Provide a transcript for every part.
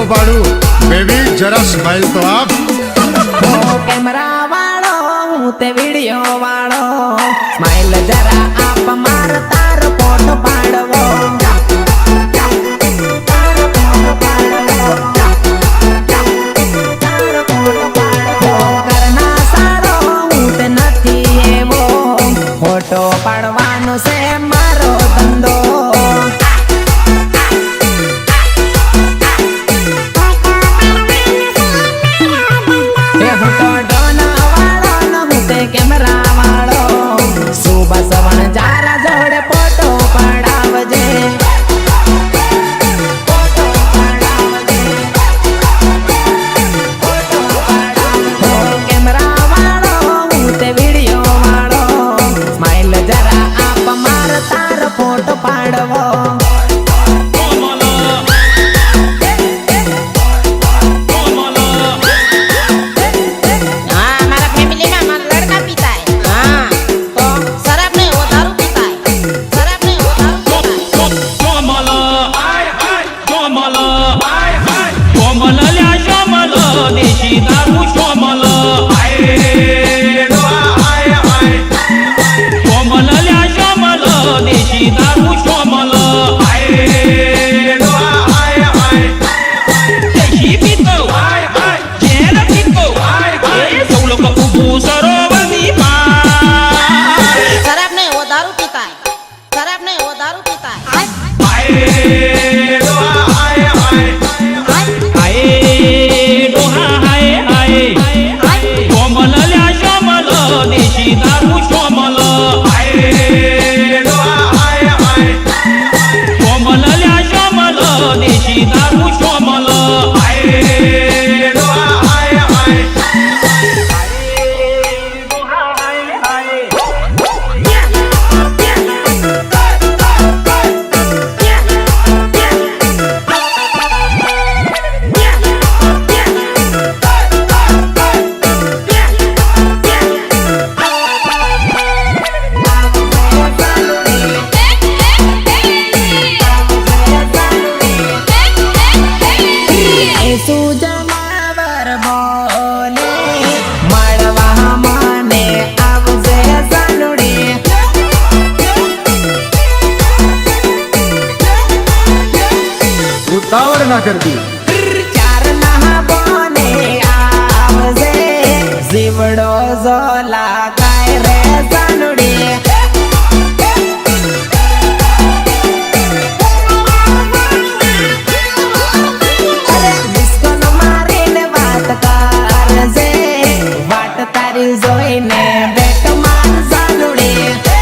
પાડું બેબી જરા સ્માઈલ તો આપ કેમેરા વાળો હું તે વિડિયો વાળો સ્માઈલ જરા આપ માર તાર ફોટો પાડવો કરના સારો હું તે નથી એવો ફોટો પાડવાનો છે મારો ધંધો કેમેરા વાળો સુબહ સવણ જારા જોડે ફોટો પડાવજે કેમેરા વાળો હું તે વિડિયો વાળો સ્માઈલ જરા આપ માર તાર ફોટો પાડવો ના કરતી ચાર ના બોને આવજે જીવડો ઝોલા કાય રે સાનુડી ડિસ્કોન મારીને વાત કરજે વાટ તારી જોઈને બેટ માર સાનુડી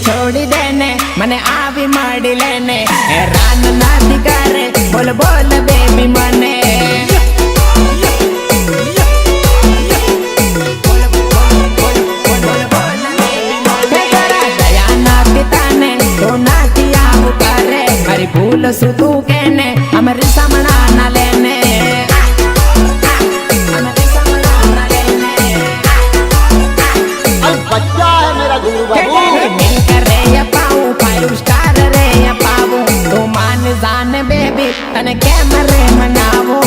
છોડી દેને મને આવી માડી લેને રાન નાથી કરે બોલ બોલ બેબી મને દયા ના પિતાને તો નાથી આવું કરે મારી ભૂલ શું તું કેને અમારી સામણા ના લેને અને કેમરે મનાવો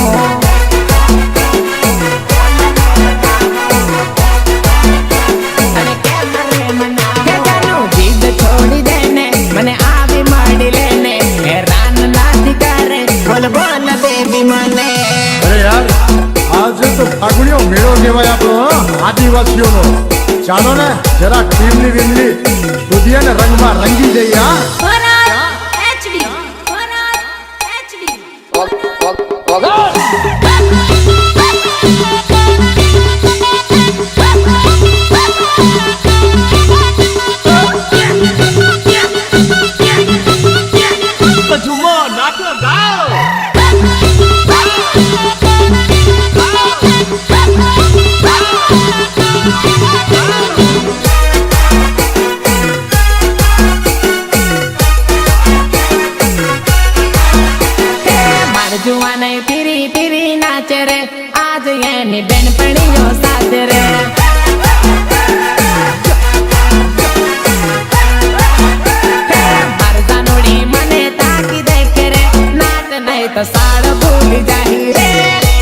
અને કેમરે મનાવો જીદ છોડી દેને મને આવી માડી લેને રાન નાથી કરે બોલ બોલ બેબી મને અરે યાર આજે તો ફાગણીઓ મેળો કહેવાય આપણો આદિવાસીઓનો ચાલો ને જરા ટીમની વીમલી દુધિયાને રંગમાં રંગી જઈએ હા તો સાળ ભૂલી જાહી રે